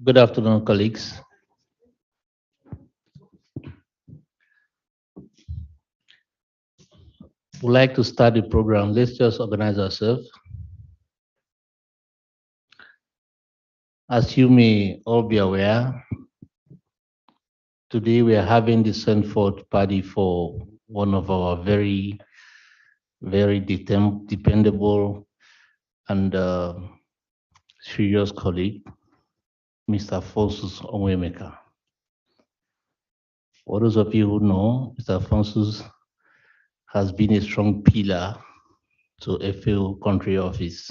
Good afternoon, colleagues. We'd like to start the program. Let's just organize ourselves. As you may all be aware, today we are having the Sanford party for one of our very dependable and serious colleague, Mr. Alphonsus Onwuemeka. For those of you who know, Mr. Alphonsus has been a strong pillar to FAO country office.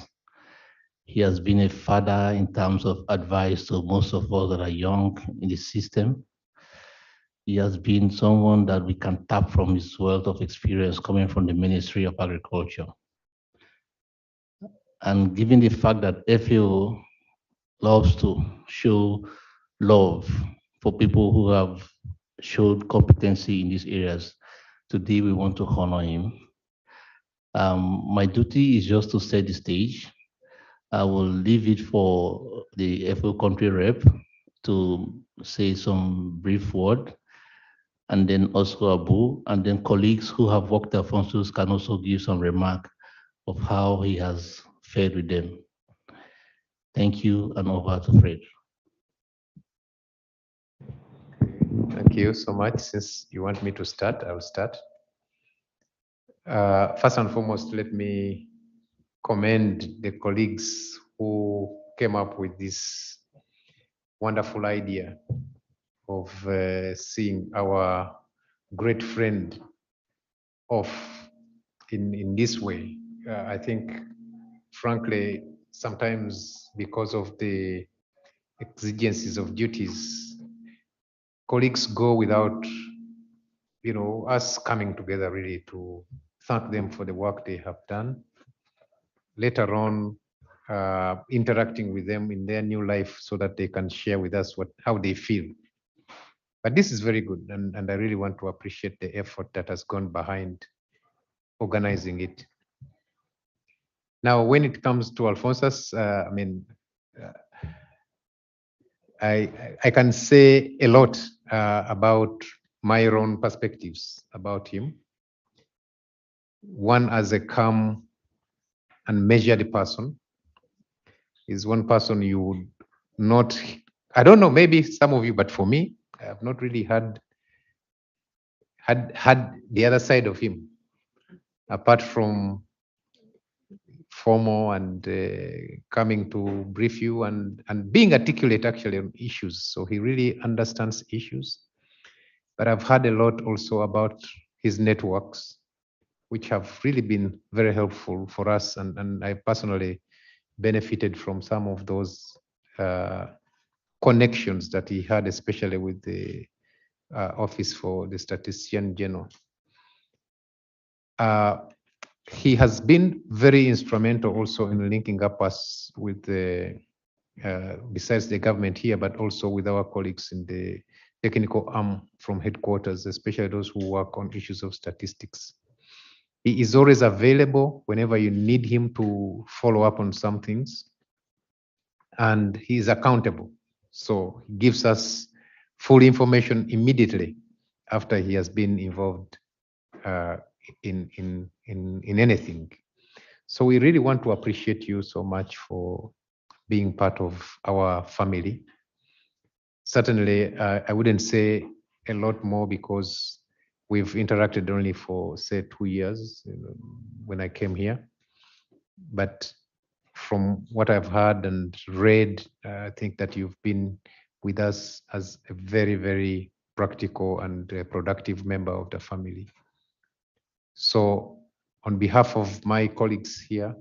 He has been a father in terms of advice to most of us that are young in the system. He has been someone that we can tap from his wealth of experience coming from the Ministry of Agriculture. And given the fact that FAO loves to show love for people who have showed competency in these areas, today we want to honor him. My duty is just to set the stage. I will leave it for the FO country rep to say some brief word, and then also Abu, and then colleagues who have worked at Alphonsus can also give some remark of how he has fared with them. Thank you, and over to Fred. Thank you so much. Since you want me to start, I'll start. First and foremost, let me commend the colleagues who came up with this wonderful idea of seeing our great friend off in this way. I think, frankly, sometimes because of the exigencies of duties, colleagues go without, us coming together really to thank them for the work they have done. Later on, interacting with them in their new life so that they can share with us how they feel. But this is very good, and I really want to appreciate the effort that has gone behind organizing it. Now, when it comes to Alphonsus, I can say a lot about my own perspectives about him. One, as a calm and measured person, is one person you would not, I don't know, maybe some of you, but for me, I have not really had the other side of him, apart from formal and coming to brief you and being articulate actually on issues. So he really understands issues. But I've heard a lot also about his networks, which have really been very helpful for us. And I personally benefited from some of those connections that he had, especially with the Office for the Statistician General. He has been very instrumental also in linking up us with the, besides the government here, but also with our colleagues in the technical arm from headquarters, especially those who work on issues of statistics. He is always available whenever you need him to follow up on some things, and he is accountable. So he gives us full information immediately after he has been involved in anything. So we really want to appreciate you so much for being part of our family. Certainly, I wouldn't say a lot more because we've interacted only for, say, 2 years when I came here. But from what I've heard and read, I think that you've been with us as a very, very practical and productive member of the family. So on behalf of my colleagues here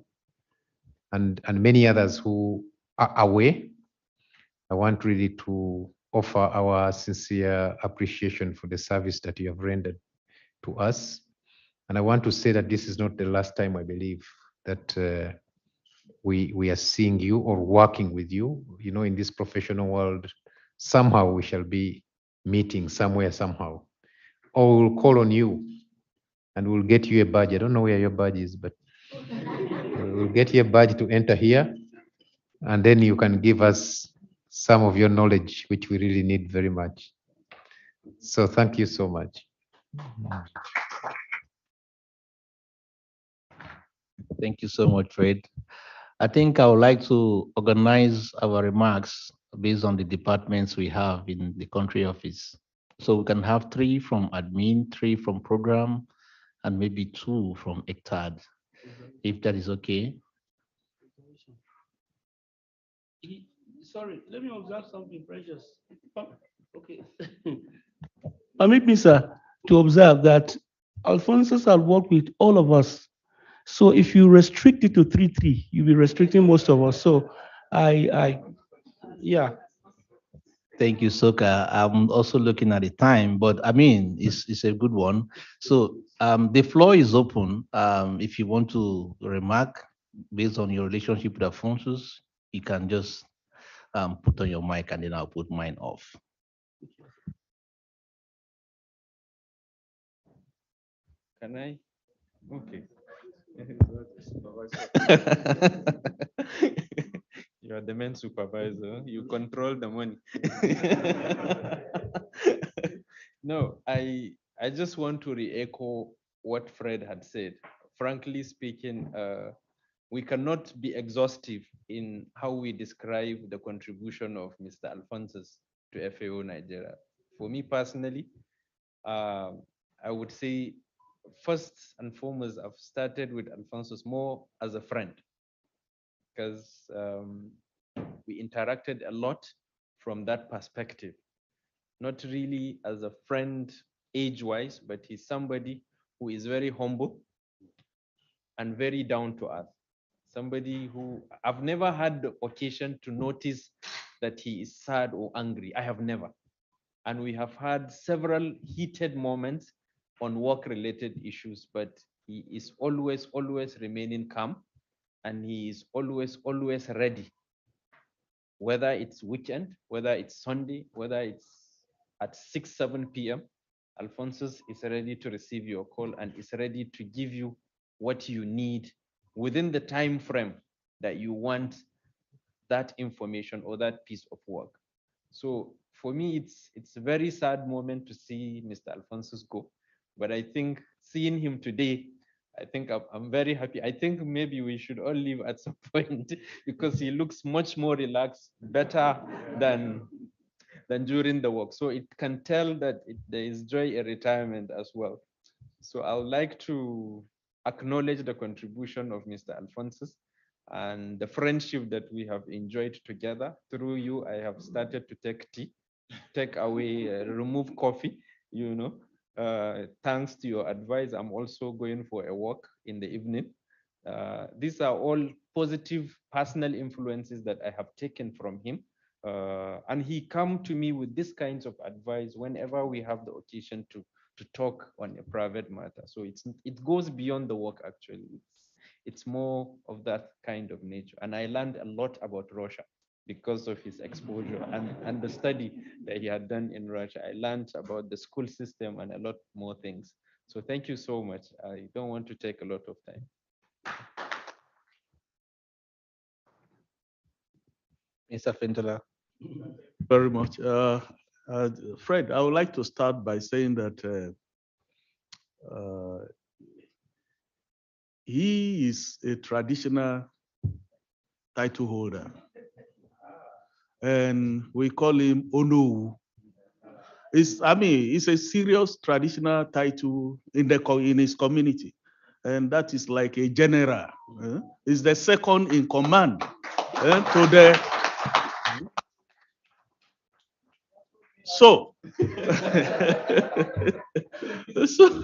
and many others who are away, I want really to offer our sincere appreciation for the service that you have rendered to us. And I want to say that this is not the last time, I believe, that we are seeing you or working with you. In this professional world, somehow we shall be meeting somewhere, somehow. Or we'll call on you and we'll get you a badge. I don't know where your badge is, but we'll get you a badge to enter here. And then you can give us some of your knowledge, which we really need very much. So thank you so much. Thank you so much, Fred. I think I would like to organize our remarks based on the departments we have in the country office. So we can have three from admin, three from program, and maybe two from ECTAD, if that is okay. Sorry, let me observe something precious. Okay. Permit me, sir, to observe that Alphonsus has worked with all of us. So if you restrict it to 3-3, you'll be restricting most of us. So yeah. Thank you, Soka. I'm also looking at the time, but I mean, it's a good one. So the floor is open. If you want to remark based on your relationship with Alphonsus, you can just put on your mic and then I'll put mine off. Can I? Okay. You are the main supervisor. You control the money. No, I just want to re-echo what Fred had said. Frankly speaking, we cannot be exhaustive in how we describe the contribution of Mr. Alphonsus to FAO Nigeria. For me personally, I would say first and foremost, I've started with Alphonsus more as a friend because we interacted a lot from that perspective. Not really as a friend age-wise, but he's somebody who is very humble and very down to earth. Somebody who I've never had the occasion to notice that he is sad or angry. I have never. And we have had several heated moments on work-related issues, but he is always remaining calm, and he is always ready. Whether it's weekend, whether it's Sunday, whether it's at 6, 7 p.m., Alphonsus is ready to receive your call and is ready to give you what you need within the time frame that you want that information or that piece of work. So for me, it's a very sad moment to see Mr. Alphonsus go. But I think seeing him today, I think I'm very happy. I think maybe we should all leave at some point because he looks much more relaxed, better than during the work. So it can tell that there is joy in retirement as well. So I would like to acknowledge the contribution of Mr. Alphonsus and the friendship that we have enjoyed together. Through you, I have started to take tea, take away, remove coffee, you know. Thanks to your advice, I'm also going for a walk in the evening. These are all positive personal influences that I have taken from him. And he come to me with this kinds of advice whenever we have the occasion to talk on a private matter. So it goes beyond the work actually. It's more of that kind of nature. And I learned a lot about Russia because of his exposure and the study that he had done in Russia. I learned about the school system and a lot more things. So thank you so much. I don't want to take a lot of time. Mr. Fentola. Very much. Fred, I would like to start by saying that he is a traditional title holder, and we call him Onu. It's a serious traditional title in his community, and that is like a general. Is the second in command to the. So, so,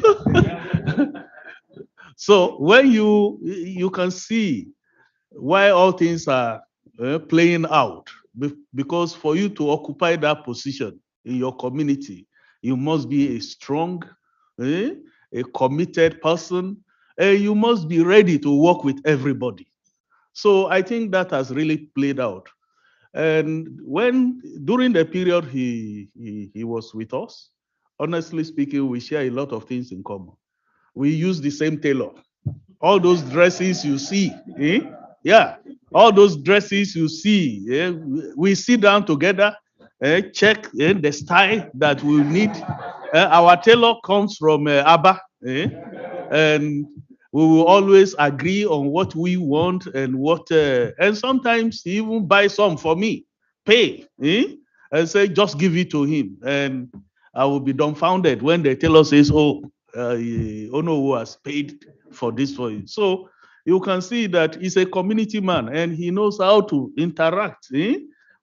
so when you can see why all things are playing out, because for you to occupy that position in your community, you must be a strong, a committed person, and you must be ready to work with everybody. So I think that has really played out. And when during the period he was with us, honestly speaking, we share a lot of things in common. We use the same tailor. All those dresses you see, Yeah, all those dresses you see, we sit down together, check the style that we need. Our tailor comes from Abba, and we will always agree on what we want and what, and sometimes he even buy some for me, pay, and say just give it to him, and I will be dumbfounded when the tailor says, "Oh, Ono who has paid for this for you." So you can see that he's a community man and he knows how to interact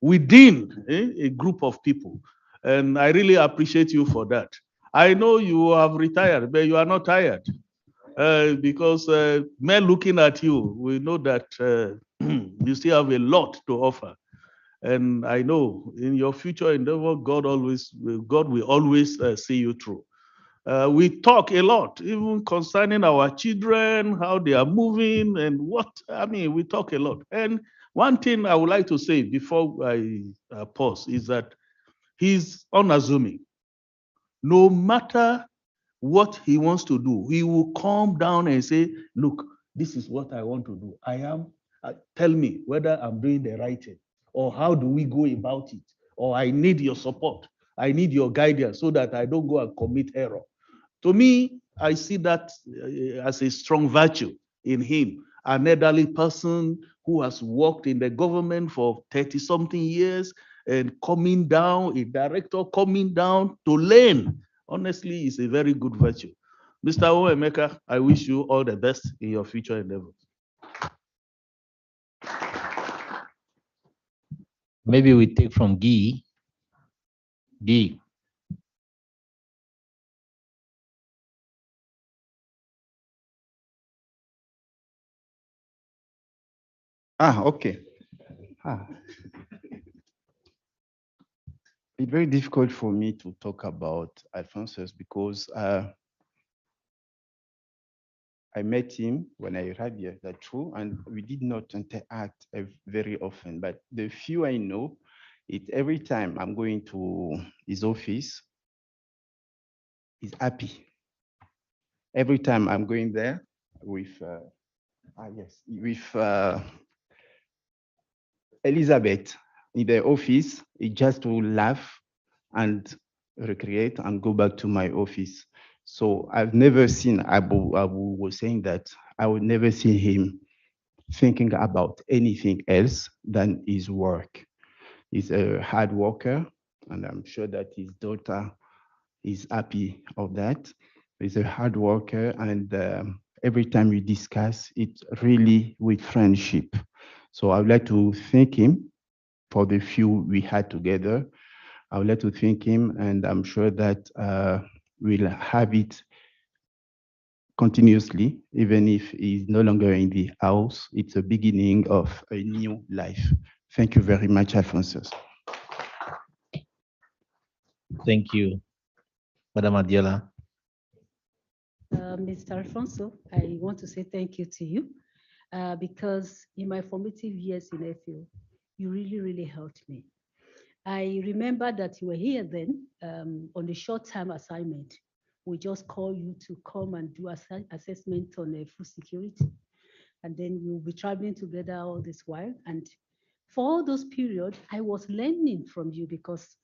within a group of people. And I really appreciate you for that. I know you have retired, but you are not tired because men looking at you, we know that you still have a lot to offer. And I know in your future endeavor, God will always see you through. We talk a lot, even concerning our children, how they are moving, and we talk a lot. And one thing I would like to say before I pause is that he's unassuming. No matter what he wants to do, he will calm down and say, "Look, this is what I want to do. Tell me whether I'm doing the right thing, or how do we go about it, or I need your support. I need your guidance so that I don't go and commit error." To me, I see that as a strong virtue in him. An elderly person who has worked in the government for 30 something years and coming down, a director coming down to learn, honestly, is a very good virtue. Mr. Onwuemeka, I wish you all the best in your future endeavors. Maybe we take from Guy. Guy. Okay. It's very difficult for me to talk about Alphonsus because I met him when I arrived here, that's true, and we did not interact very often. But the few I know, it every time I'm going to his office, he's happy. Every time I'm going there with Elizabeth in the office, he just will laugh and recreate and go back to my office. So I've never seen Abu was saying that I would never see him thinking about anything else than his work. He's a hard worker, and I'm sure that his daughter is happy of that. He's a hard worker, and every time we discuss, it's really with friendship. So I would like to thank him for the few we had together. I would like to thank him, and I'm sure that we'll have it continuously, even if he's no longer in the house. It's a beginning of a new life. Thank you very much, Alphonsus. Thank you, Madam Adiola. Mr. Alfonso, I want to say thank you to you because in my formative years in FU, you really, really helped me. I remember that you were here then on a short-term assignment. We just call you to come and do assessment on food security. And then we'll be traveling together all this while. And for all those periods, I was learning from you because,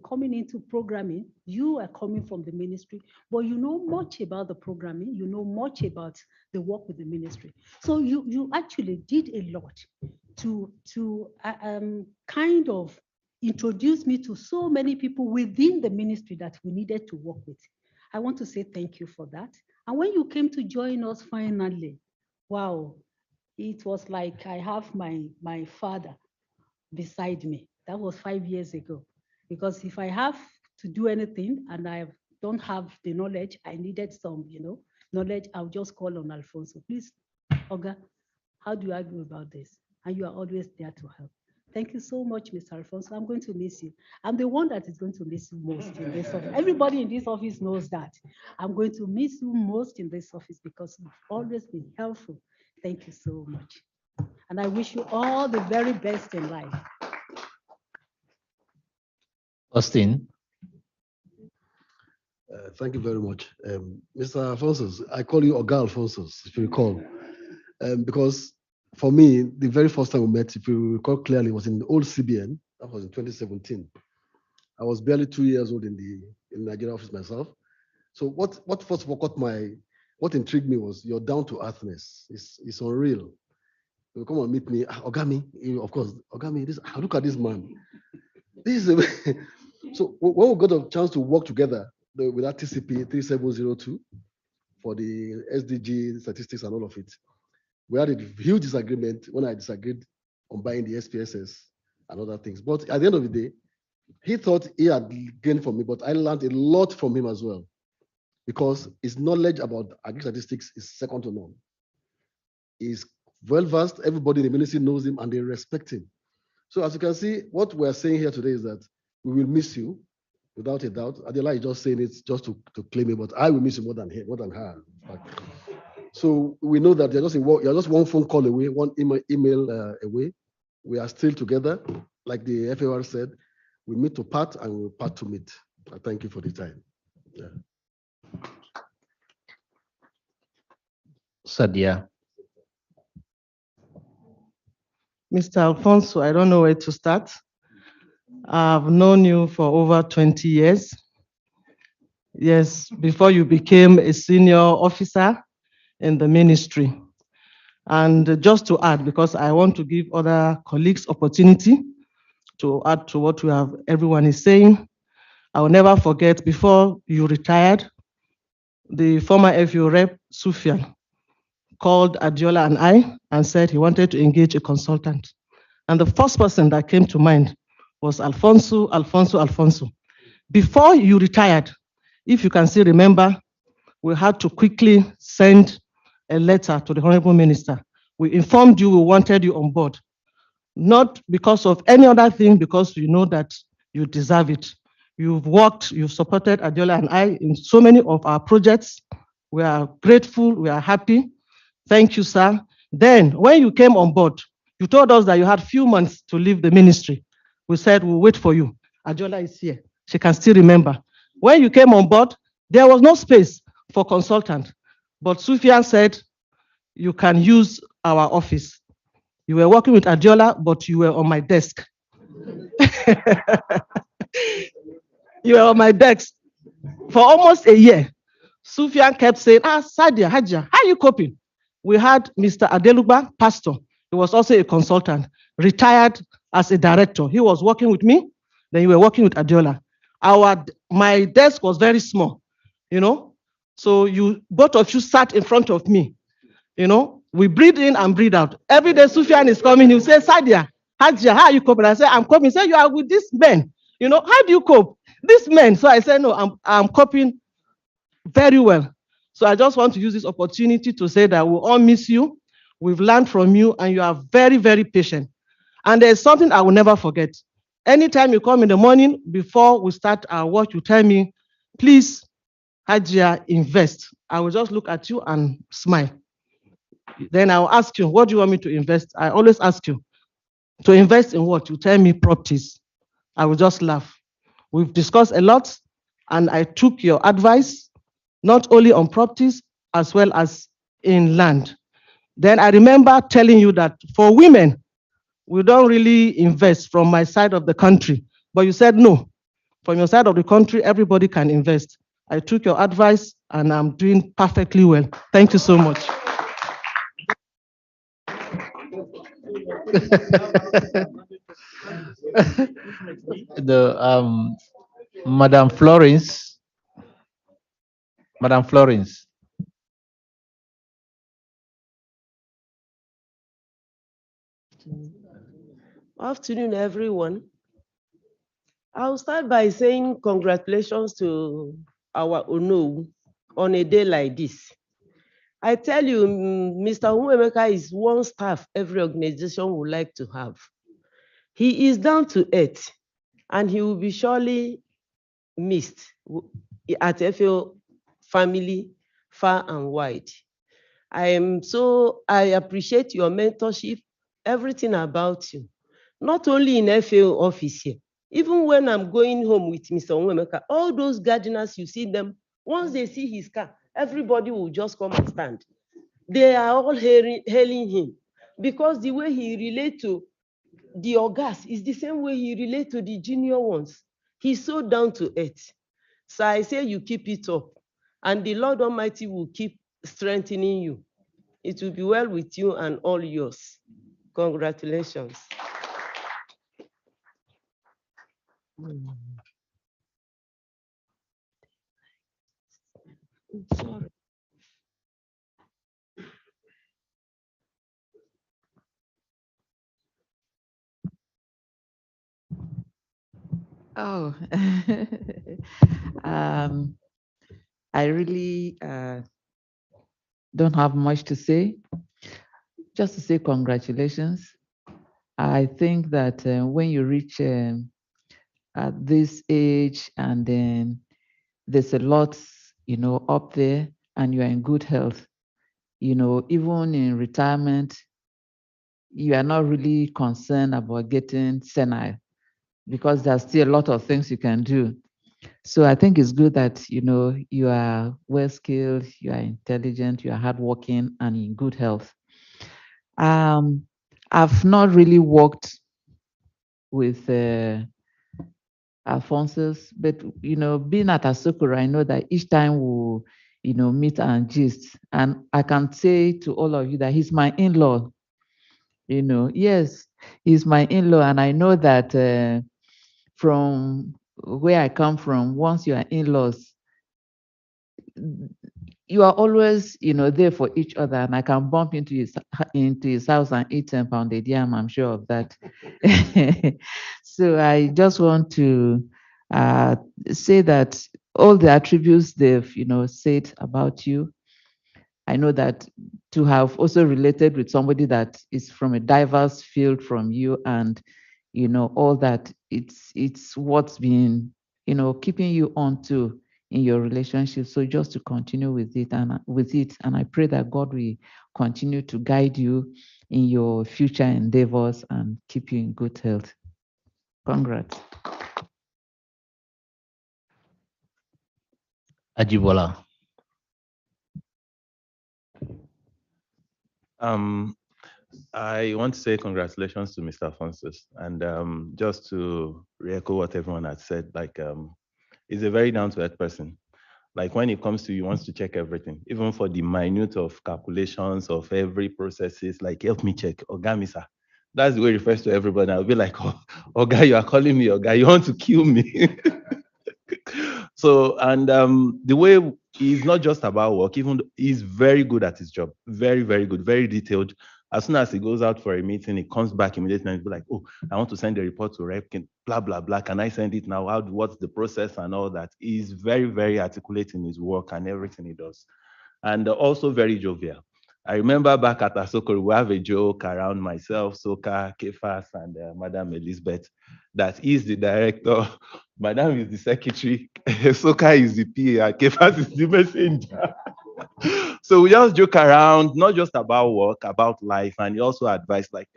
coming into programming, you are coming from the ministry, but you know much about the programming, you know much about the work with the ministry. So you actually did a lot to kind of introduce me to so many people within the ministry that we needed to work with. I want to say thank you for that. And when you came to join us finally, wow, it was like I have my father beside me. That was 5 years ago. Because if I have to do anything and I don't have the knowledge, I needed some, knowledge, I'll just call on Alfonso. Please, Oga, how do you argue about this? And you are always there to help. Thank you so much, Mr. Alfonso. I'm going to miss you. I'm the one that is going to miss you most in this office. Everybody in this office knows that. I'm going to miss you most in this office because you've always been helpful. Thank you so much. And I wish you all the very best in life. Austin. Thank you very much. Mr. Alphonsus, I call you Oga Alphonsus, if you recall, because for me, the very first time we met, if you recall clearly, was in the old CBN. That was in 2017. I was barely 2 years old in the Nigeria office myself. So what first of all what intrigued me was your down to earthness. It's unreal. You come and meet me, Ogami, of course, Ogami. Look at this man. This is so when we got a chance to work together with that TCP 3702 for the SDG statistics and all of it, we had a huge disagreement when I disagreed on buying the SPSS and other things. But at the end of the day, he thought he had gained from me, but I learned a lot from him as well, because his knowledge about agri statistics is second to none. He's well versed. Everybody in the ministry knows him and they respect him. So as you can see, what we're saying here today is that we will miss you, without a doubt. Adela is just saying it just to claim it, but I will miss you more than her. So we know that you're just one phone call away, one email away. We are still together. Like the FAR said, we meet to part and we'll part to meet. I thank you for the time. Yeah. Sadia. Mr. Alfonso, I don't know where to start. I've known you for over 20 years. Yes, before you became a senior officer in the ministry. And just to add, because I want to give other colleagues opportunity to add to what everyone is saying, I will never forget, before you retired, the former FU rep, Sufyan, called Adiola and I and said he wanted to engage a consultant. And the first person that came to mind was Alphonsus. Before you retired, if you can still remember, we had to quickly send a letter to the Honorable Minister. We informed you we wanted you on board, not because of any other thing, because we know that you deserve it. You've worked, you've supported Adiola and I in so many of our projects. We are grateful, we are happy. Thank you, sir. Then, when you came on board, you told us that you had few months to leave the ministry. We said, we'll wait for you. Adiola is here. She can still remember. When you came on board, there was no space for consultant. But Sufyan said, you can use our office. You were working with Adiola, but you were on my desk. You were on my desk for almost a year. Sufyan kept saying, Sadia, Hajia, how are you coping? We had Mr. Adeluba, pastor. He was also a consultant, retired as a director. He was working with me, then you were working with Adiola. My desk was very small, so both of you sat in front of me, we breathe in and breathe out. Every day Sufyan is coming, he will say, Sadia, Hajia, how are you coping? I say, I'm coping. He said, you are with these men, how do you cope? These men. So I said, no, I'm coping very well. So I just want to use this opportunity to say that we all miss you. We've learned from you and you are very, very patient. And there's something I will never forget. Anytime you come in the morning before we start our work, you tell me, please, Hajia, invest. I will just look at you and smile. Then I'll ask you, what do you want me to invest? I always ask you, to invest in what? You tell me properties. I will just laugh. We've discussed a lot and I took your advice, not only on properties, as well as in land. Then I remember telling you that for women, we don't really invest from my side of the country. But you said no. From your side of the country, everybody can invest. I took your advice and I'm doing perfectly well. Thank you so much. Madam Florence. Madam Florence. Afternoon, everyone. I'll start by saying congratulations to our Ono on a day like this. I tell you, Mr. Onwuemeka is one staff every organization would like to have. He is down to earth, and he will be surely missed at FAO family, far and wide. I appreciate your mentorship, everything about you, not only in FAO office here, even when I'm going home with Mr. Onwuemeka, all those gardeners, you see them, once they see his car, everybody will just come and stand. They are all hailing him. because the way he relate to the Ogas is the same way he relate to the junior ones. He's so down to earth. So I say you keep it up, and the Lord Almighty will keep strengthening you. It will be well with you and all yours. Congratulations. Sorry. Oh, um, I really don't have much to say. Just to say congratulations. I think that when you reach at this age and then there's a lot, up there and you're in good health, even in retirement, you are not really concerned about getting senile because there's still a lot of things you can do. So I think it's good that you are well skilled, you are intelligent, you are hardworking, and in good health. I've not really worked with Alphonsus, but being at Asokoro, I know that each time we'll meet and gist, and I can say to all of you that he's my in-law. Yes, he's my in-law, and I know that from where I come from, once you are in-laws, you are always, there for each other, and I can bump into his house and eat 10 pounded yam. I'm sure of that. So I just want to say that all the attributes they've, said about you, I know that to have also related with somebody that is from a diverse field from you, and all that, it's what's been keeping you on to in your relationship. So just to continue with it, and I pray that God will continue to guide you in your future endeavors and keep you in good health. Congrats. Ajibola. I want to say congratulations to Mr. Alphonsus, and just to re-echo what everyone has said, he's a very down-to-earth person. Like when it comes to, he wants to check everything, even for the minute of calculations of every processes, like help me check, Oga sir. That's the way he refers to everybody. I'll be like, oh, Oga, you are calling me Oga, you want to kill me. So, and the way he's not just about work, even he's very good at his job, very, very good, very detailed. As soon as he goes out for a meeting, he comes back immediately and he'll be like, oh, I want to send a report to Rep, blah, blah, blah. Can I send it now? What's the process and all that? He's very, very articulate in his work and everything he does. And also very jovial. I remember back at Asokoro, we have a joke around myself, Soka, Kefas, and Madam Elizabeth, that he's the director, Madam is the secretary, Soka is the PA, and Kefas is the messenger. So we just joke around, not just about work, about life, and he also advised, like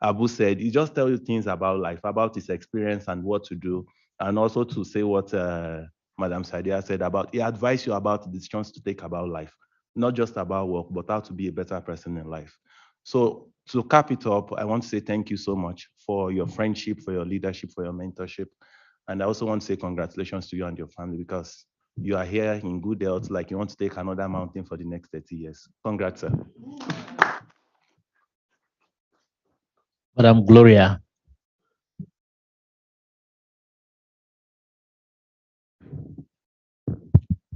Abu said, he just tells you things about life, about his experience and what to do, and also to say what Madam Sadia said about, he advised you about the decisions to take about life, not just about work, but how to be a better person in life. So to cap it up, I want to say thank you so much for your friendship, for your leadership, for your mentorship. And I also want to say congratulations to you and your family, because you are here in good health, like you want to take another mountain for the next 30 years. Congrats, sir. Madam Gloria.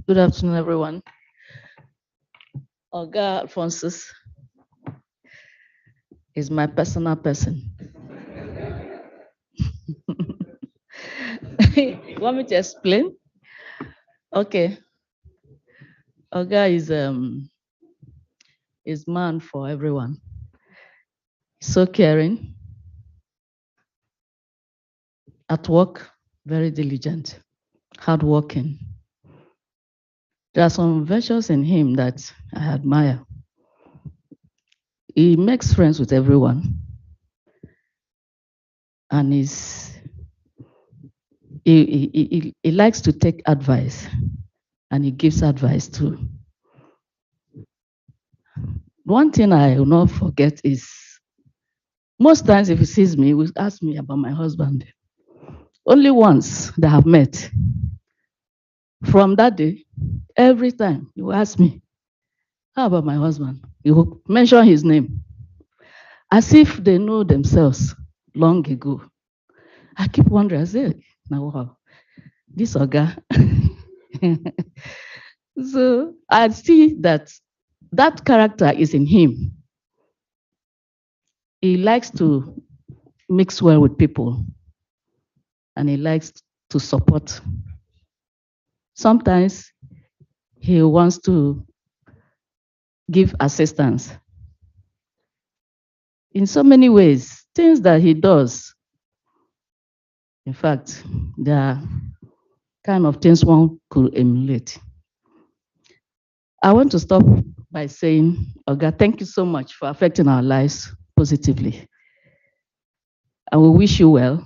Good afternoon, everyone. Oga Alphonsus is my personal person. You want me to explain? Okay. Oga is man for everyone. So caring. At work, very diligent, hardworking. There are some virtues in him that I admire. He makes friends with everyone, and he likes to take advice, and he gives advice too. One thing I will not forget is most times if he sees me, he will ask me about my husband. Only once they have met. From that day, every time he will ask me, how about my husband? He will mention his name as if they know themselves long ago. I keep wondering, I say, now wow, this Oga. So I see that that character is in him. He likes to mix well with people and he likes to support. Sometimes he wants to give assistance. In so many ways, things that he does, in fact, they are kind of things one could emulate. I want to stop by saying, Oga, thank you so much for affecting our lives positively. And we wish you well.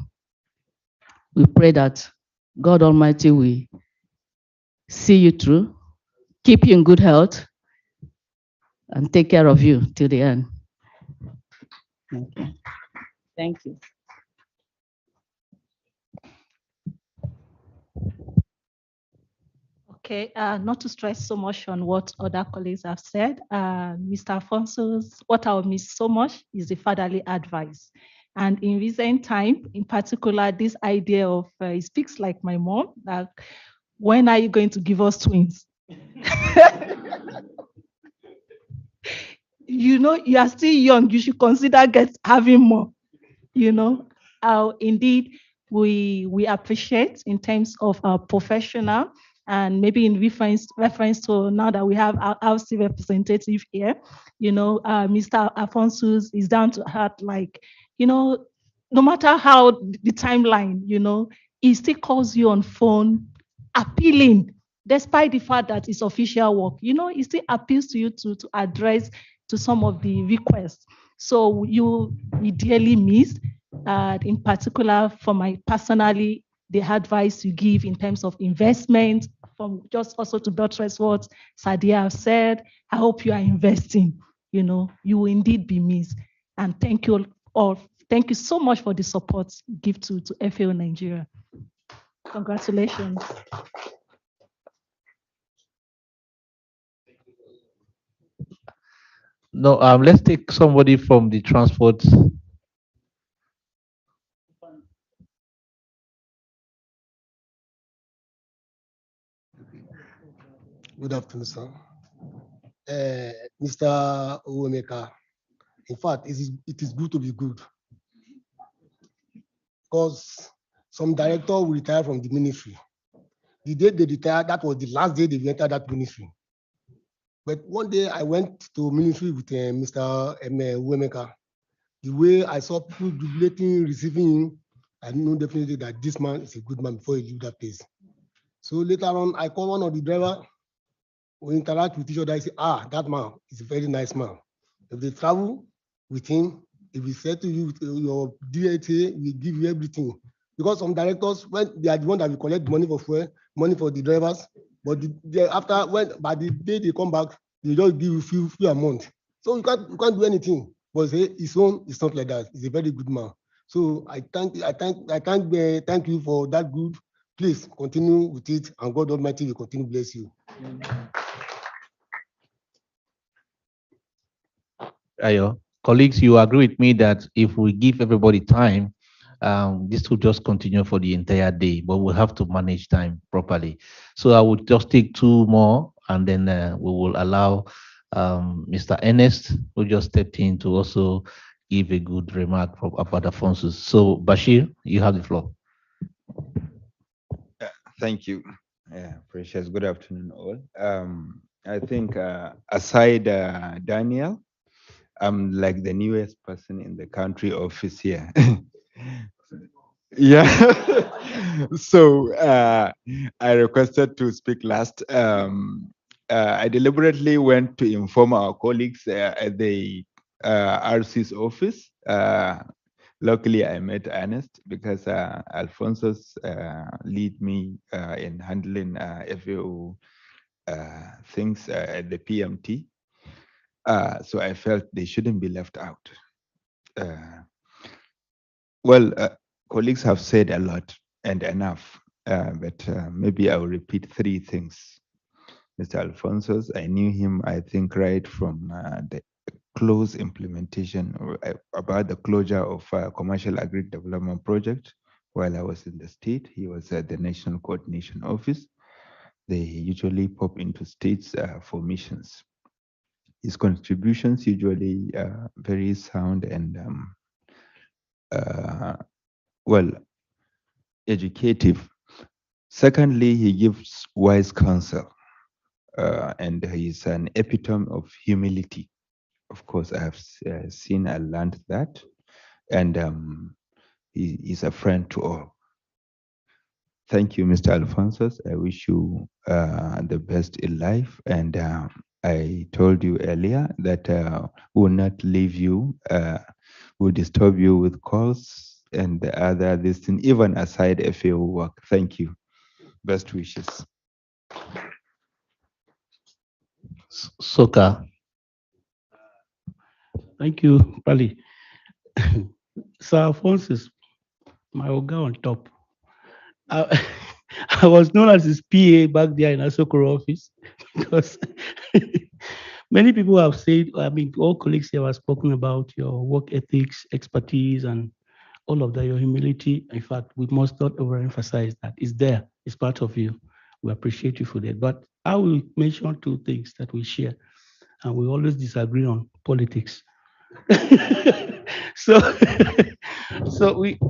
We pray that God Almighty will see you through, keep you in good health, and take care of you till the end. Okay. Thank you. Okay, not to stress so much on what other colleagues have said. Mr. Alphonsus, what I will miss so much is the fatherly advice. And in recent time, in particular, this idea of it speaks like my mom, like, when are you going to give us twins? You know, you are still young, you should consider having more, you know. Indeed, we appreciate in terms of our professional and maybe in reference to now that we have our House representative here, you know, Mr. Alphonsus is down to earth, like, you know, no matter how the timeline, you know, he still calls you on phone, appealing, despite the fact that it's official work, you know, he still appeals to you to address to some of the requests. So you we dearly miss, in particular for my personally, the advice you give in terms of investment, from just also to buttress what Sadia have said. I hope you are investing, you know, you will indeed be missed. And thank you all. Thank you so much for the support you give to FAO Nigeria. Congratulations. No, let's take somebody from the transport. Good afternoon, sir. Mr. Onwuemeka, in fact, it is good to be good because some director will retire from the ministry. The day they retire, that was the last day they entered that ministry. But one day I went to ministry with Mr. Onwuemeka. The way I saw people jubilating, receiving him, I knew definitely that this man is a good man before he leave that place. So later on, I called one of the driver. We interact with each other. I say, that man is a very nice man. If they travel with him, if he said to you, your DATA, we give you everything. Because some directors, when they are the one that will collect money for fuel, money for the drivers, but by the day they come back, they just give you few amount. So you can't do anything. But his own is not like that. He's a very good man. So I thank you for that good. Please continue with it, and God Almighty will continue to bless you. Ayo, colleagues, you agree with me that if we give everybody time, this will just continue for the entire day, but we'll have to manage time properly. So I would just take two more, and then we will allow Mr. Ernest, who just stepped in, to also give a good remark about Alphonsus. So Bashir, you have the floor. Thank you. Yeah, Precious. Good afternoon, all. I think aside Daniel, I'm like the newest person in the country office here. Yeah. So I requested to speak last. I deliberately went to inform our colleagues at the RC's office. Luckily, I met Ernest because Alphonsus lead me in handling FAO things at the PMT. So I felt they shouldn't be left out. Uh, well, colleagues have said a lot and enough, but maybe I'll repeat three things. Mr. Alphonsus, I knew him, I think, right from the close implementation about the closure of commercial agri development project while I was in the state. He was at the National Coordination Office. They usually pop into states for missions. His contributions usually very sound and well, educative. Secondly, he gives wise counsel, and he's an epitome of humility. Of course, I have seen and learned that, and he's a friend to all. Thank you, Mr. Alphonsus. I wish you the best in life, and I told you earlier that we will not leave you, we'll disturb you with calls and the other this thing, even aside FAO work. Thank you. Best wishes. Soka. Thank you, Pali. Sir Alphonsus, my Oga on top. I, I was known as his PA back there in Asokoro office because many people have said, I mean, all colleagues here have spoken about your work ethics, expertise, and all of that, your humility. In fact, we must not overemphasize that. It's there, it's part of you. We appreciate you for that. But I will mention two things that we share, and we always disagree on politics. so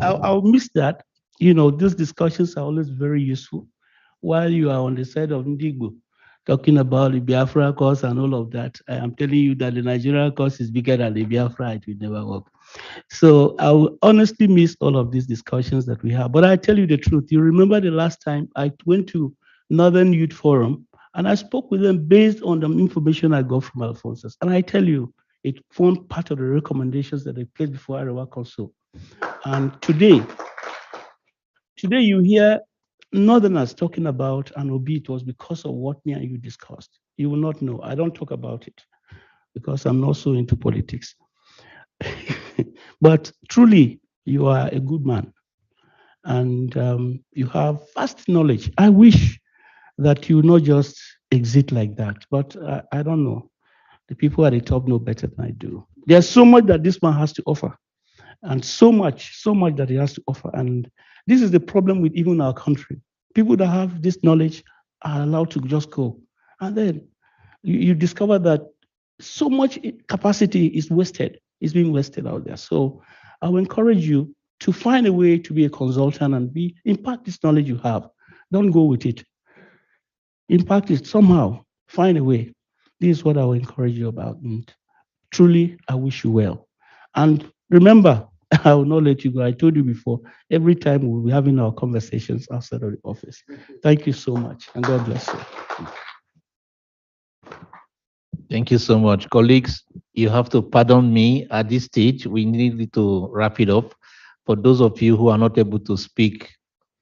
I'll miss that. You know, these discussions are always very useful while you are on the side of Ndigbo talking about the Biafra cause and all of that. I am telling you that the Nigerian cause is bigger than the Biafra, it will never work. So I will honestly miss all of these discussions that we have. But I tell you the truth, you remember the last time I went to Northern Youth Forum and I spoke with them based on the information I got from Alphonsus. And I tell you, it formed part of the recommendations that they placed before Arewa Council. And today you hear Northerners talking about an OB, it was because of what me and you discussed. You will not know. I don't talk about it because I'm not so into politics. But truly, you are a good man and you have vast knowledge. I wish that you not just exit like that, but I don't know. The people at the top know better than I do. There's so much that this man has to offer, and so much that he has to offer. And this is the problem with even our country. People that have this knowledge are allowed to just go. And then you discover that so much capacity is wasted, is being wasted out there. So I will encourage you to find a way to be a consultant and impact this knowledge you have. Don't go with it. Impact it somehow. Find a way. This is what I will encourage you about. And truly, I wish you well. And remember, I will not let you go. I told you before, every time we'll be having our conversations outside of the office. Thank you so much, and God bless you. Thank you so much. Colleagues, you have to pardon me at this stage. We need to wrap it up. For those of you who are not able to speak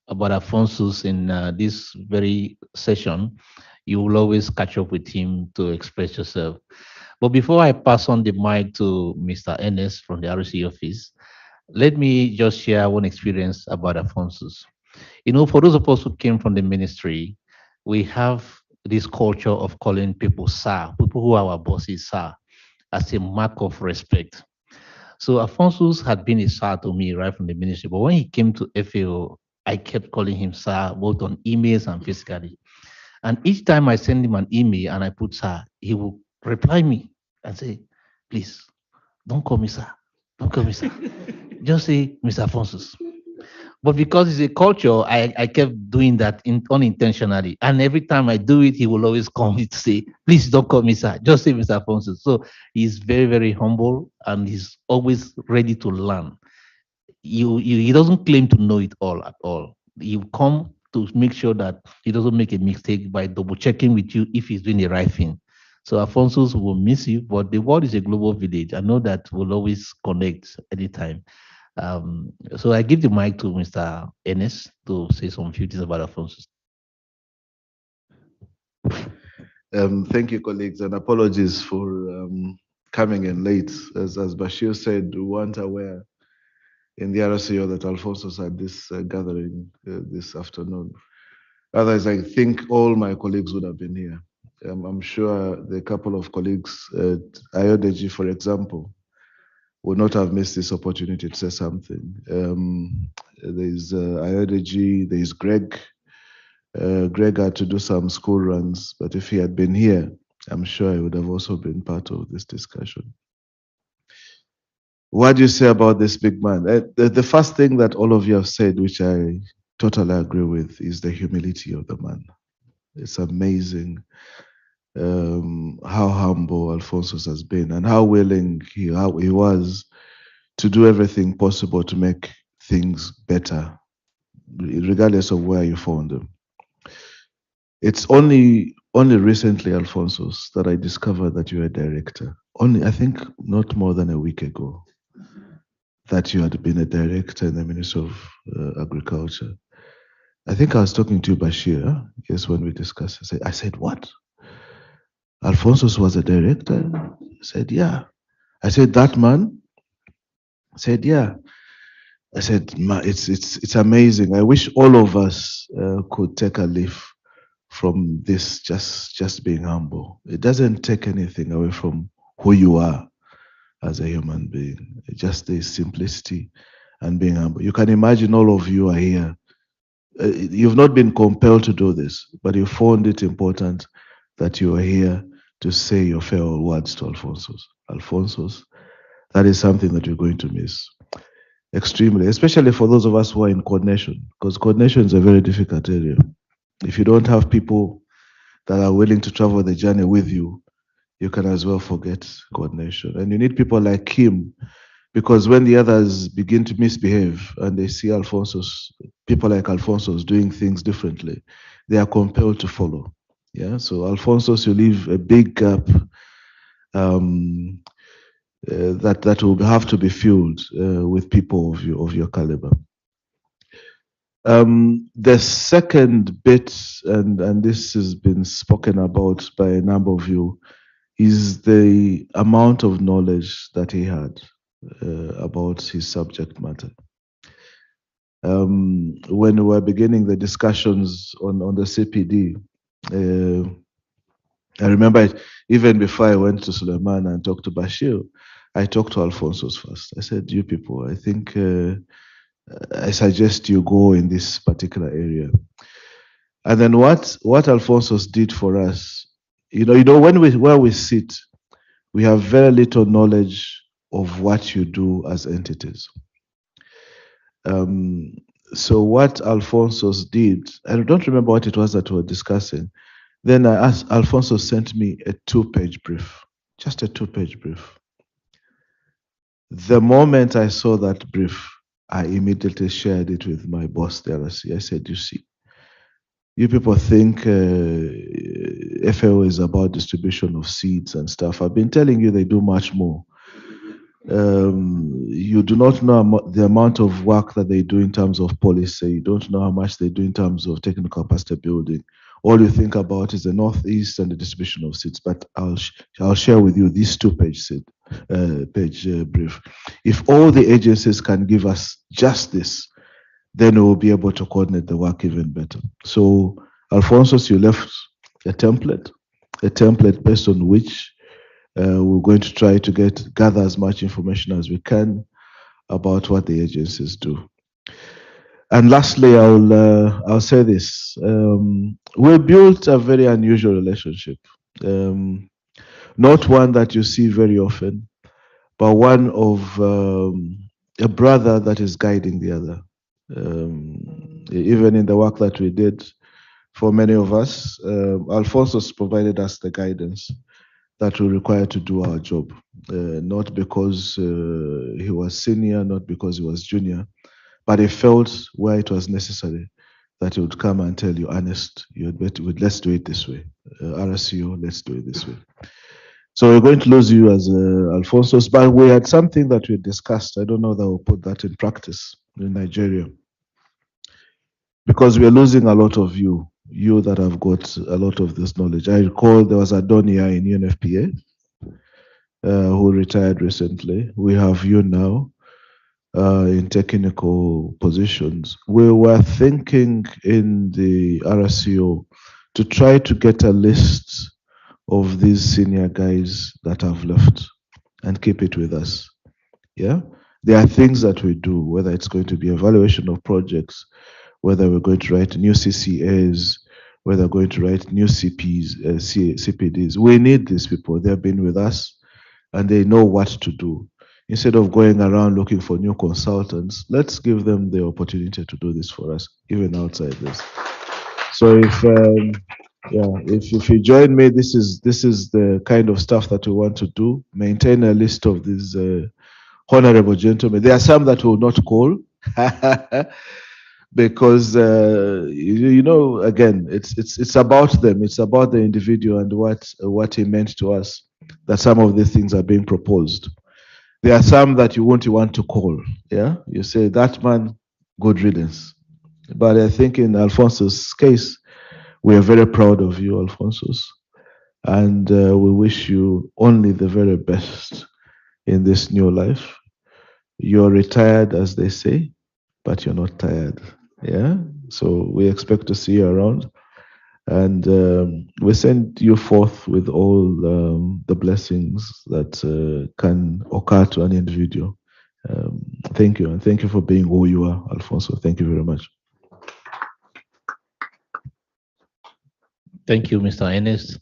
about Alphonsus in this very session, you will always catch up with him to express yourself. But before I pass on the mic to Mr. Ennis from the RC office, let me just share one experience about Alphonsus. You know, for those of us who came from the ministry, we have this culture of calling people sir, people who are our bosses sir, as a mark of respect. So Alphonsus had been a sir to me right from the ministry, but when he came to FAO, I kept calling him sir, both on emails and physically. And each time I send him an email and I put sir, he will reply me and say, please, don't call me sir, don't call me sir. Just say Mr. Alphonsus. But because it's a culture, I kept doing that unintentionally. And every time I do it, he will always come to say, please don't call me sir, just say Mr. Alphonsus. So he's very, very humble and he's always ready to learn. He doesn't claim to know it all at all. You come to make sure that he doesn't make a mistake by double checking with you if he's doing the right thing. So Alphonsus will miss you, but the world is a global village. I know that we'll always connect anytime. So I give the mic to Mr. Ennis to say some few things about Alphonsus. Thank you, colleagues, and apologies for coming in late. As Bashir said, we weren't aware in the RCO that Alphonsus had this gathering this afternoon. Otherwise, I think all my colleagues would have been here. I'm sure the couple of colleagues at Iodeji, for example, would not have missed this opportunity to say something. There's Iodeji, there's Greg. Greg had to do some school runs, but if he had been here, I'm sure he would have also been part of this discussion. What do you say about this big man? The first thing that all of you have said, which I totally agree with, is the humility of the man. It's amazing how humble Alphonsus has been and how willing he was to do everything possible to make things better, regardless of where you found him. It's only recently, Alphonsus, that I discovered that you're a director. Only, I think, not more than a week ago, that you had been a director in the Ministry of Agriculture. I think I was talking to Bashir, yes, when we discussed. I said, what? Alphonsus was a director? I said, yeah. I said, that man? I said, yeah. I said, it's amazing. I wish all of us could take a leaf from this, just being humble. It doesn't take anything away from who you are as a human being. Just the simplicity and being humble. You can imagine all of you are here. You've not been compelled to do this, but you found it important that you are here to say your farewell words to Alphonsus. Alphonsus, that is something that you're going to miss extremely, especially for those of us who are in coordination, because coordination is a very difficult area. If you don't have people that are willing to travel the journey with you, you can as well forget coordination. And you need people like him, because when the others begin to misbehave and they see Alphonsus, people like Alphonsus doing things differently, they are compelled to follow. Yeah, so Alphonsus, you leave a big gap that will have to be filled with people of your caliber. The second bit, and this has been spoken about by a number of you, is the amount of knowledge that he had about his subject matter. When we were beginning the discussions on the CPD, I remember even before I went to Suleiman and talked to Bashir, I talked to Alphonsus first. I said, you people, I think I suggest you go in this particular area. And then what Alphonsus did for us, you know, where we sit, we have very little knowledge of what you do as entities. So what Alphonsus did, I don't remember what it was that we were discussing. Then I asked, Alphonsus sent me a 2-page brief, just a 2-page brief. The moment I saw that brief, I immediately shared it with my boss, the RC. I said, you see, you people think FAO is about distribution of seeds and stuff. I've been telling you they do much more. You do not know the amount of work that they do in terms of policy. You don't know how much they do in terms of technical capacity building. All you think about is the Northeast and the distribution of seeds. But I'll share with you this 2-page brief. If all the agencies can give us just this, then we'll be able to coordinate the work even better. So, Alphonsus, you left a template based on which we're going to try to gather as much information as we can about what the agencies do. And lastly, I'll say this: we built a very unusual relationship, not one that you see very often, but one of a brother that is guiding the other. Even in the work that we did, for many of us, Alphonsus provided us the guidance that we require to do our job, not because he was senior, not because he was junior, but he felt where it was necessary that he would come and tell you, Ernest, let's do it this way. RSU, let's do it this way. So we're going to lose you as Alphonsus, but we had something that we discussed. I don't know that we'll put that in practice in Nigeria, because we are losing a lot of you that have got a lot of this knowledge. I recall there was Adonia in UNFPA. who retired recently. We have you now in technical positions. We were thinking in the RCO to try to get a list of these senior guys that have left and keep it with us. Yeah, there are things that we do, whether it's going to be evaluation of projects, whether we're going to write new CCAs, whether we're going to write new CPDs. We need these people. They've been with us and they know what to do. Instead of going around looking for new consultants, let's give them the opportunity to do this for us, even outside this. So if you join me, this is the kind of stuff that we want to do. Maintain a list of these honorable gentlemen. There are some that will not call because again, it's about them. It's about the individual and what he meant to us. That some of these things are being proposed. There are some that you won't want to call. Yeah, you say that man, good riddance. But I think in Alphonsus' case, we are very proud of you, Alphonsus, and we wish you only the very best in this new life. You're retired, as they say, but you're not tired. Yeah, so we expect to see you around, and we send you forth with all the blessings that can occur to an individual. Thank you, and thank you for being who you are, Alfonso. Thank you very much. Thank you, Mr. Ernest.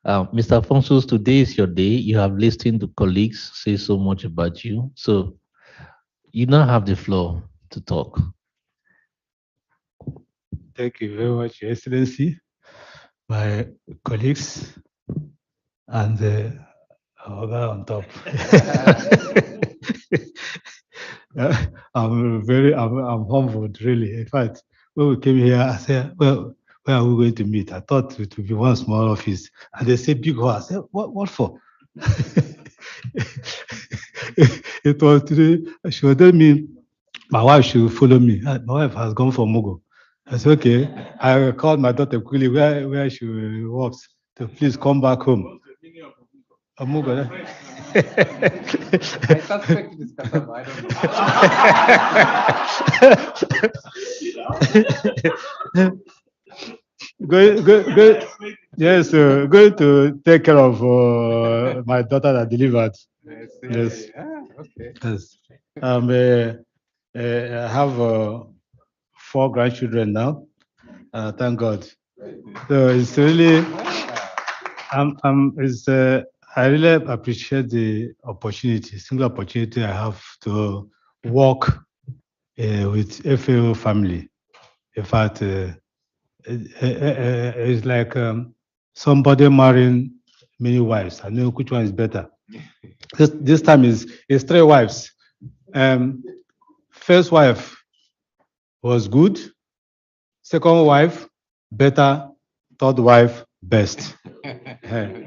Mr. Alphonsus, today is your day. You have listened to colleagues say so much about you. So you now have the floor to talk. Thank you very much, Your Excellency, my colleagues, and the other on top. I'm humbled, really. In fact, when we came here, I said, well, where are we going to meet? I thought it would be one small office. And they said, big hall. I said, what for? It was today. She would tell me, my wife should follow me. My wife has gone for Mugo. I said, okay. I called my daughter quickly where she works to please come back home. Mugo. I suspect it is Kasaba, I don't know. Yes, going to take care of my daughter that delivered. Yes. Okay. Yes. I have 4 grandchildren now. Thank God. So it's really, I really appreciate the opportunity, single opportunity I have to work with FAO family. In fact, it's like somebody marrying many wives. I know which one is better. This time is 3 wives. First wife was good. Second wife, better. Third wife, best.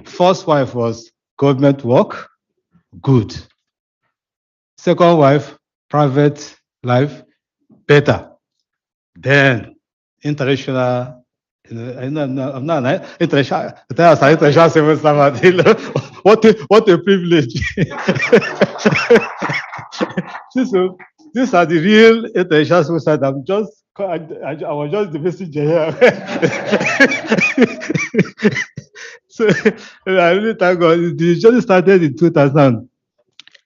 First wife was government work, good. Second wife, private life, better. Then international, I'm not international civil servant. What a privilege. So these are the real international civil servant. I was just the messenger here. So I really thank God. The journey started in 2000.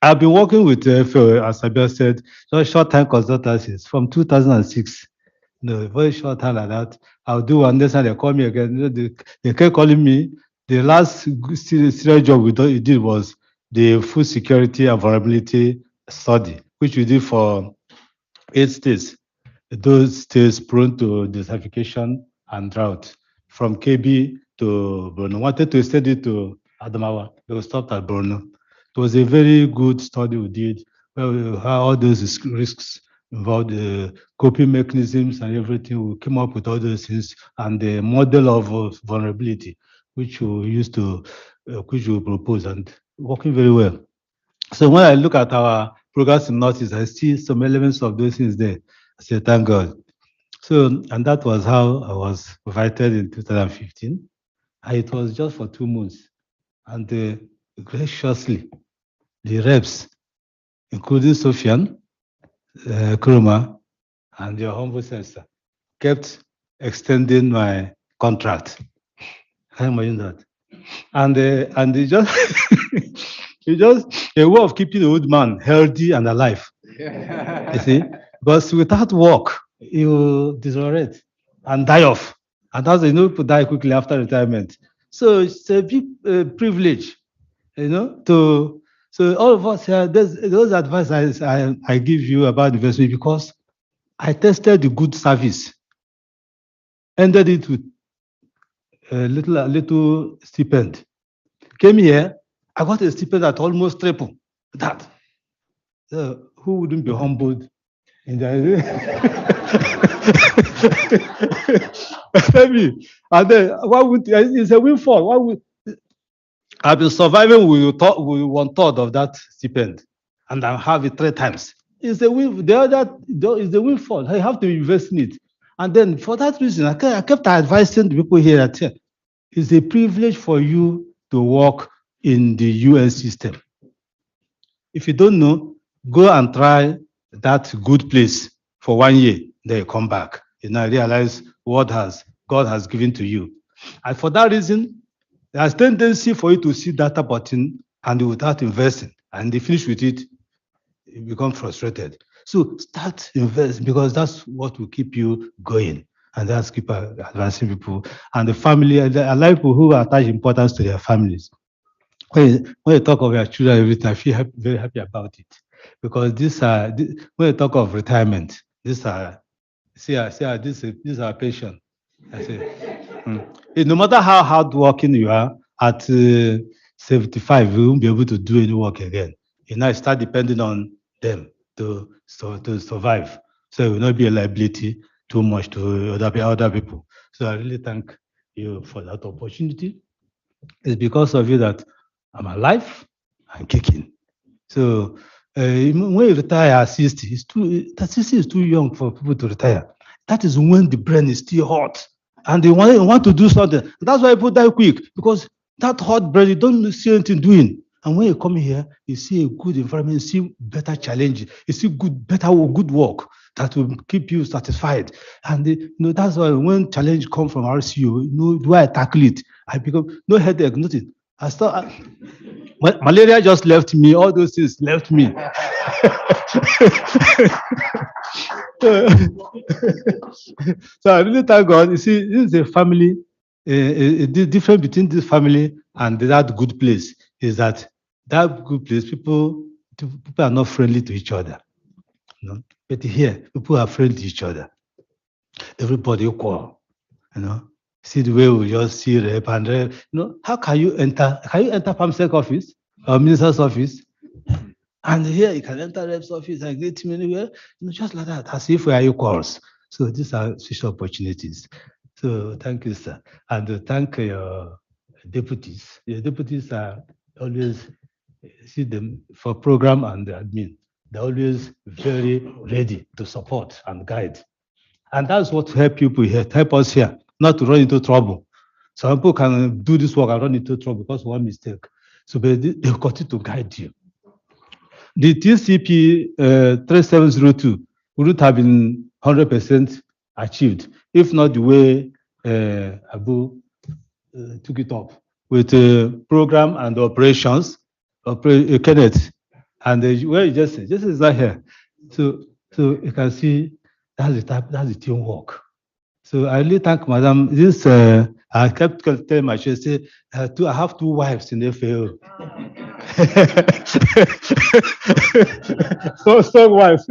I've been working with FAO, as Abia said, short-time consultancies from 2006. No, very short time like that. I'll do one, next time they call me again. They kept calling me. The last serious job we did was the food security and vulnerability study, which we did for 8 states. Those states prone to desertification and drought, from KB to Borno. Wanted to extend it to Adamawa. They were stopped at Borno. It was a very good study we did, where we had all those risks involved, the coping mechanisms and everything. We came up with all those things and the model of vulnerability, which we used to, which we propose, and working very well. So when I look at our progress in Northeast, I see some elements of those things there. I say, thank God. So, and that was how I was invited in 2015. And it was just for 2 months. And graciously the reps, including Sofian, Kuruma, and your humble sister, kept extending my contract. Can you imagine that? And it just it's just a way of keeping the old man healthy and alive. You see, because without work, he will deteriorate and die off. And that's people die quickly after retirement. So it's a big privilege, to so all of us here. Those advice I give you about investment because I tested the good service, ended it with a little stipend. Came here, I got a stipend that almost triple that. So who wouldn't be humbled in the Tell me, and then why would it's a windfall? Why would I've been surviving with 1/3 of that stipend, and I have it 3 times. It's a win. The other is the windfall. I have to invest in it, and then for that reason, I kept advising the people here that it's a privilege for you to work in the UN system. If you don't know, go and try that good place for 1 year. Then you come back. You now realize what God has given to you. And for that reason, there's tendency for you to see data button and without investing, and they finish with it, you become frustrated. So start investing because that's what will keep you going, and that's keep advancing people and the family. I like people who attach importance to their families. When you talk of your children, everything, I feel very happy about it because when you talk of retirement, these are this is our pension. I say, no matter how hardworking you are, at 75, you won't be able to do any work again. You now start depending on them to survive. So it will not be a liability too much to other people. So I really thank you for that opportunity. It's because of you that I'm alive and kicking. So when you retire at 60, 60 is too young for people to retire. That is when the brain is still hot and they want to do something. That's why people die quick because that hot brain, you don't see anything doing. And when you come here, you see a good environment, you see better challenge, you see good work that will keep you satisfied. And that's why when challenge come from RCO, do I tackle it? I become no headache, nothing. Malaria just left me, all those things left me. So I really thank God. You see, this is a family. The difference between this family and that good place is that good place, people are not friendly to each other. But here, people are friendly to each other. Everybody equal. See the way we just see rep and rep. How can you enter? Can you enter PAMSEC office or minister's office? And here you can enter rep's office and greet him anywhere. Just like that, as if we are equals. So these are social opportunities. So thank you, sir. And thank your deputies. Your deputies are always, see them for program and admin. They're always very ready to support and guide. And that's what help people here, help us here, not to run into trouble. Some people can do this work and run into trouble because of one mistake. So they continue to guide you. The TCP 3702 wouldn't have been 100% achieved if not the way Abu took it up with program and operations, Kenneth, and where you just is not here. So you can see that's the teamwork. So I really thank Madam. This I kept telling my church, say, I have 2 wives in the FAO. so wives.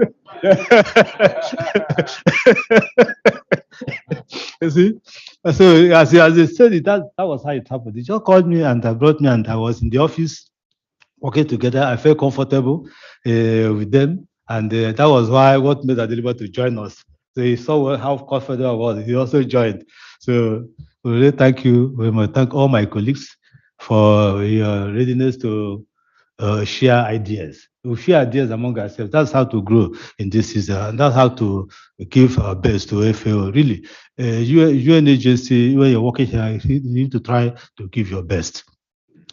You see? So as they said it, that was how it happened. They just called me and brought me, and I was in the office working together. I felt comfortable with them, and that was what made Adeliba to join us. So he saw how confident I was. He also joined. So we really thank you very much. Thank all my colleagues for your readiness to share ideas. We share ideas among ourselves. That's how to grow in this season. And that's how to give our best to FAO. Really, you're an agency, when you're working here, you need to try to give your best.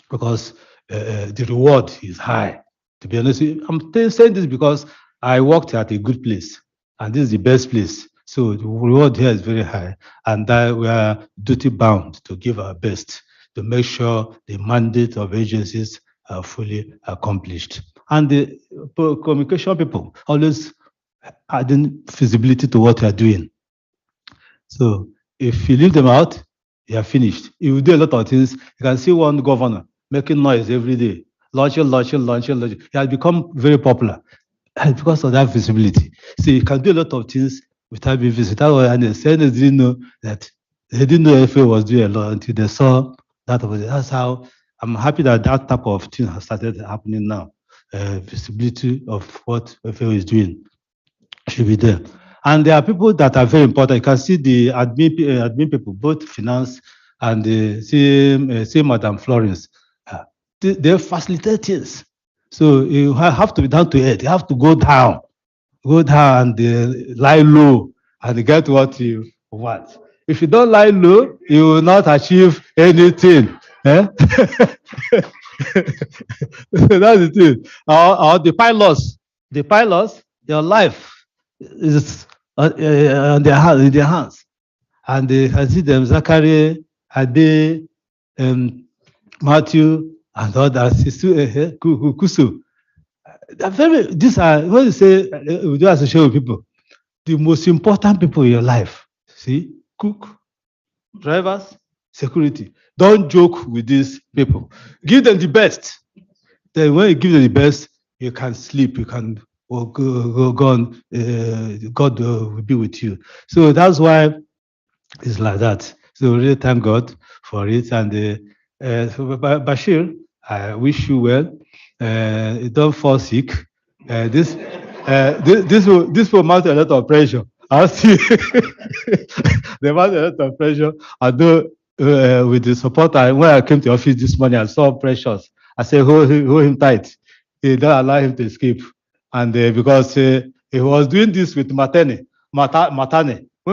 Because the reward is high. To be honest, I'm saying this because I worked at a good place, and this is the best place. So the reward here is very high, and that we are duty bound to give our best to make sure the mandate of agencies are fully accomplished. And the communication people always adding feasibility to what you are doing. So if you leave them out, you are finished. You will do a lot of things. You can see one governor making noise every day, launching. He has become very popular because of that visibility. So you can do a lot of things without being visible. And the senators didn't know that they didn't know FA was doing a lot until they saw that. That's how I'm happy that that type of thing has started happening now. Visibility of what FA is doing should be there. And there are people that are very important. You can see the admin people, both finance and see Madam Florence. They facilitate things. So you have to be down to earth. You have to go down and lie low and get what you want. If you don't lie low, you will not achieve anything. That's the thing. Or the pilots, your life is in their hands. And I see them, Zachary, Ade, Matthew, and others, Kusu. These are, when you say we do associate with people, the most important people in your life. See, cook, drivers, security. Don't joke with these people. Give them the best. Then when you give them the best, you can sleep, you can go on, God will be with you. So that's why it's like that. So really thank God for it. And so Bashir, I wish you well. Don't fall sick. This will mount a lot of pressure. I see they mount a lot of pressure. I know with the support, when I came to office this morning, I saw Precious. I said, hold him tight. Don't allow him to escape. And because he was doing this with Matane. When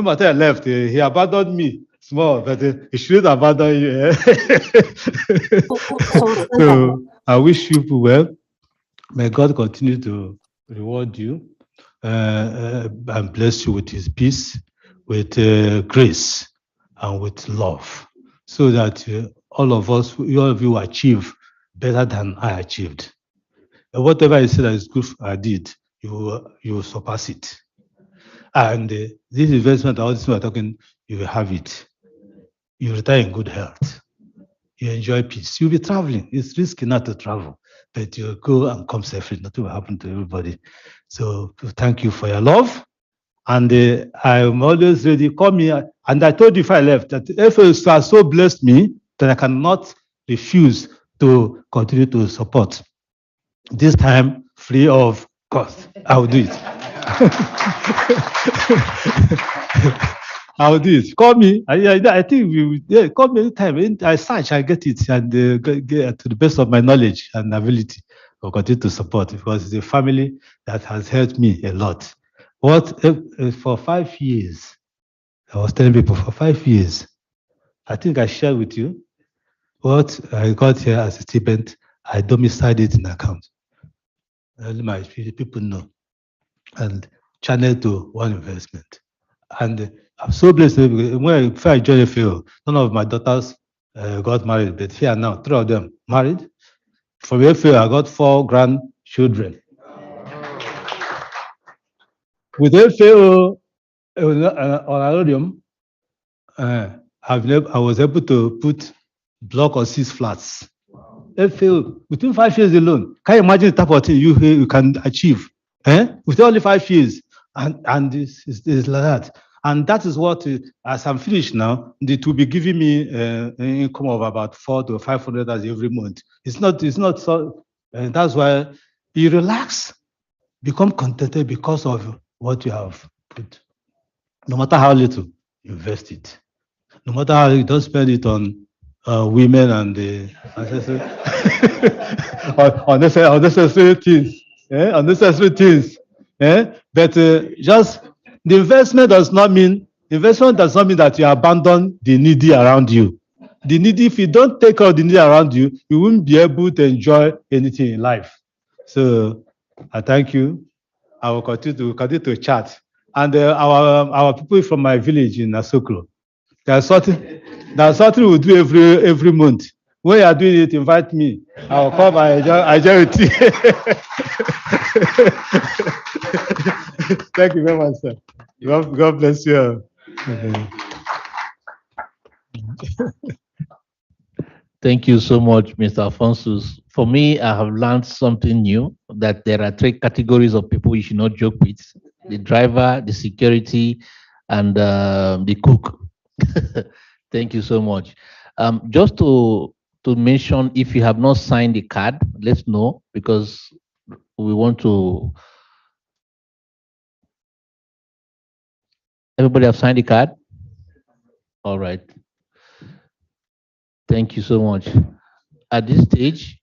Matane left, he abandoned me small, but he shouldn't abandon you. So I wish you well. May God continue to reward you and bless you with his peace, with grace, and with love, so that all of you achieve better than I achieved. And whatever I said that is good I did, you will surpass it. And this investment, all this we're talking, you will have it. You retire in good health. You enjoy peace. You'll be traveling. It's risky not to travel, but you go and come safely. Nothing will happen to everybody. So thank you for your love. And I'm always ready. Call me. And I told you if I left, that if you have so blessed me, that I cannot refuse to continue to support. This time, free of cost. I will do it. I'll do it. Call me. I think call me anytime. I search, I get it, and get to the best of my knowledge and ability. I'll continue to support because it's a family that has helped me a lot. For 5 years, I was telling people for 5 years, I think I shared with you what I got here as a stipend. I domiciled it in account. Only my people know, and channeled to one investment. And I'm so blessed because before I joined FAO, none of my daughters got married, but here now, 3 of them married. From FAO, I got 4 grandchildren. With FAO honorarium, I was able to put block or 6 flats. FAO, within 5 years alone, can you imagine the type of thing you can achieve? Within only 5 years. And it's like that. And that is what, as I'm finished now, it will be giving me an income of about 400 to 500 every month. It's not so, and that's why you relax, become contented because of what you have put. No matter how little, invest it. No matter how you don't spend it on women and unnecessary things. Unnecessary things. But just the investment does not mean that you abandon the needy around you. the needy, if you don't take care of the needy around you, you won't be able to enjoy anything in life. So I thank you. I will continue to chat. And our people from my village in Asoklo, there's something we do every month. When you are doing it, invite me. I will come and enjoy it. Thank you very much, sir. God bless you. Thank you so much, Mr. Alphonsus. For me, I have learned something new, that there are three categories of people you should not joke with: the driver, the security, and the cook. Thank you so much. Just to mention, if you have not signed the card, let's know, because we want to. Everybody have signed the card? All right. Thank you so much. At this stage,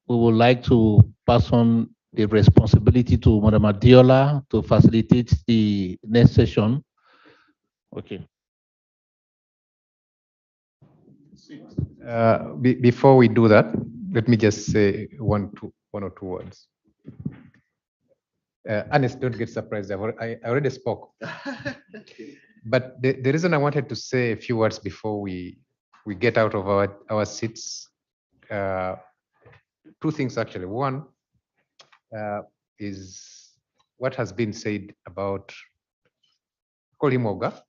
we would like to pass on the responsibility to Madam Adiola to facilitate the next session. Okay. Before we do that, let me just say one or two words. Ernest, don't get surprised. I already spoke. But the reason I wanted to say a few words before we get out of our seats, two things actually. One is what has been said about, call him Oga,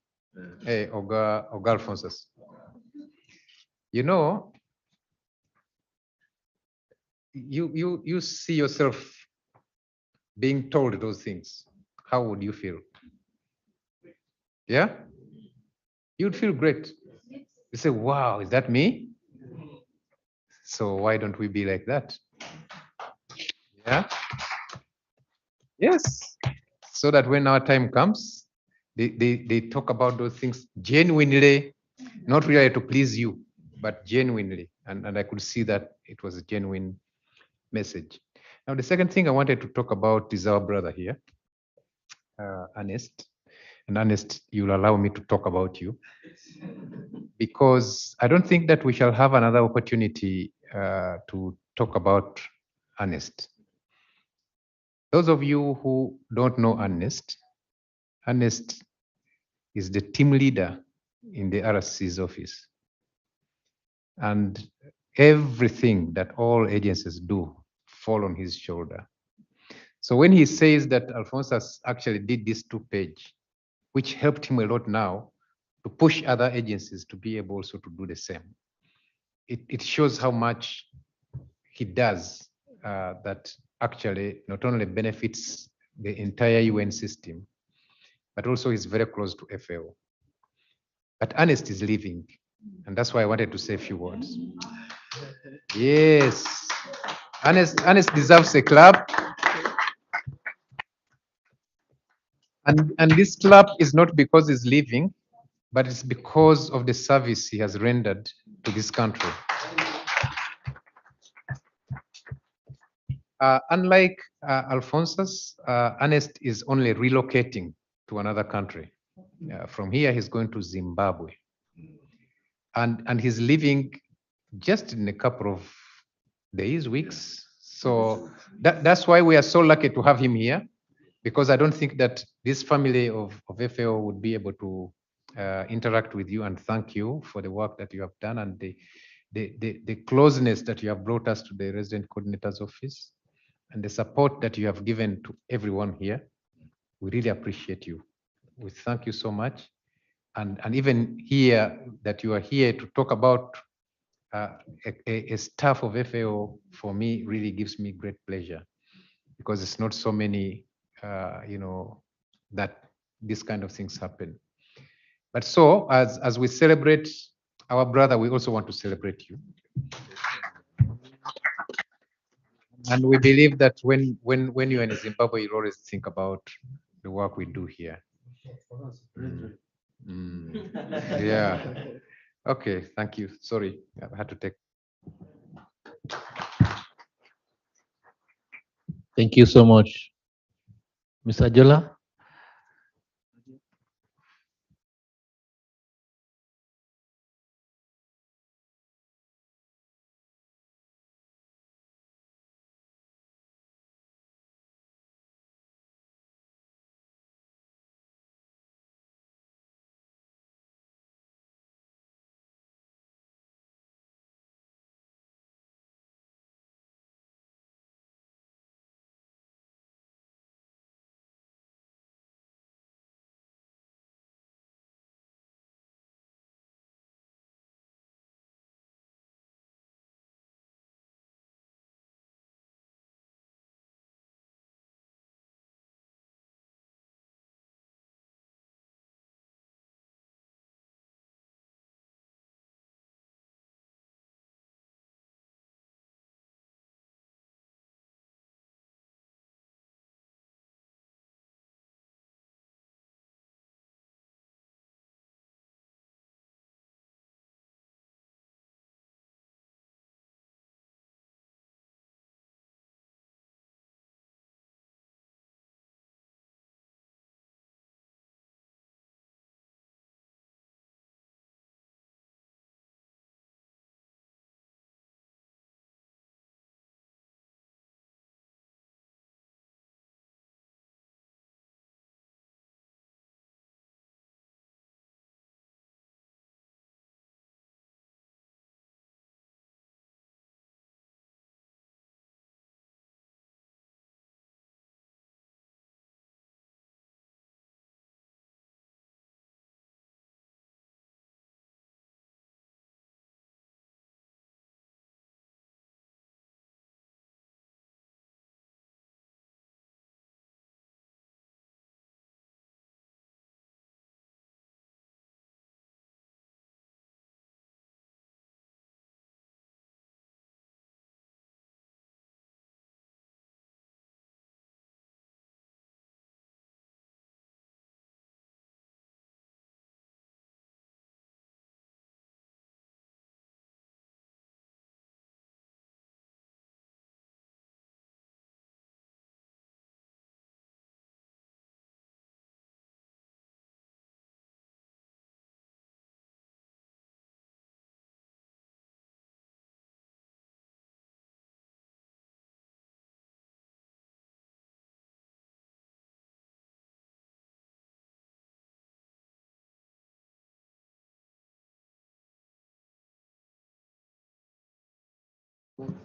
Oga Alphonsus. You know, you see yourself being told those things. How would you feel? Yeah? You'd feel great. You say, wow, is that me? So why don't we be like that? Yeah? Yes. So that when our time comes, they talk about those things genuinely, not really to please you, but genuinely. And I could see that it was a genuine message. Now, the second thing I wanted to talk about is our brother here, Ernest. And Ernest, you'll allow me to talk about you, because I don't think that we shall have another opportunity to talk about Ernest. Those of you who don't know Ernest is the team leader in the RSC's office. And everything that all agencies do fall on his shoulder. So when he says that Alphonsus actually did this 2-page, which helped him a lot now to push other agencies to be able also to do the same, it shows how much he does that actually not only benefits the entire UN system, but also is very close to FAO. But Ernest is leaving, and that's why I wanted to say a few words. Yes, Ernest deserves a clap. And this clap is not because he's leaving, but it's because of the service he has rendered to this country. Unlike Alphonsus, Ernest is only relocating to another country. From here, he's going to Zimbabwe. And he's leaving just in a couple of days, weeks. So that's why we are so lucky to have him here, because I don't think that this family of FAO would be able to interact with you and thank you for the work that you have done and the closeness that you have brought us to the resident coordinator's office and the support that you have given to everyone here. We really appreciate you. We thank you so much. And even here that you are here to talk about a staff of FAO, for me, really gives me great pleasure, because it's not so many, that these kind of things happen. But so as we celebrate our brother, we also want to celebrate you. And we believe that when you're in Zimbabwe, you always think about the work we do here. Yeah. Okay, thank you. Sorry, I had to take. Thank you so much. Mr. Adiola?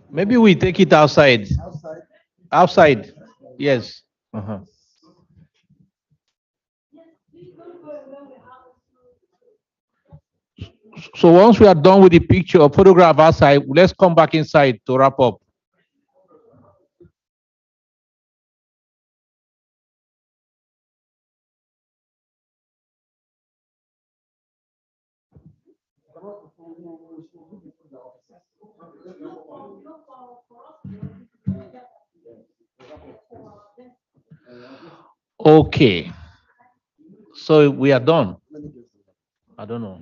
Maybe we take it outside. Outside. Yes. Uh-huh. So once we are done with the picture or photograph outside, let's come back inside to wrap up. Okay. So we are done. I don't know.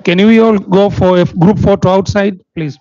Can we all go for a group photo outside, please?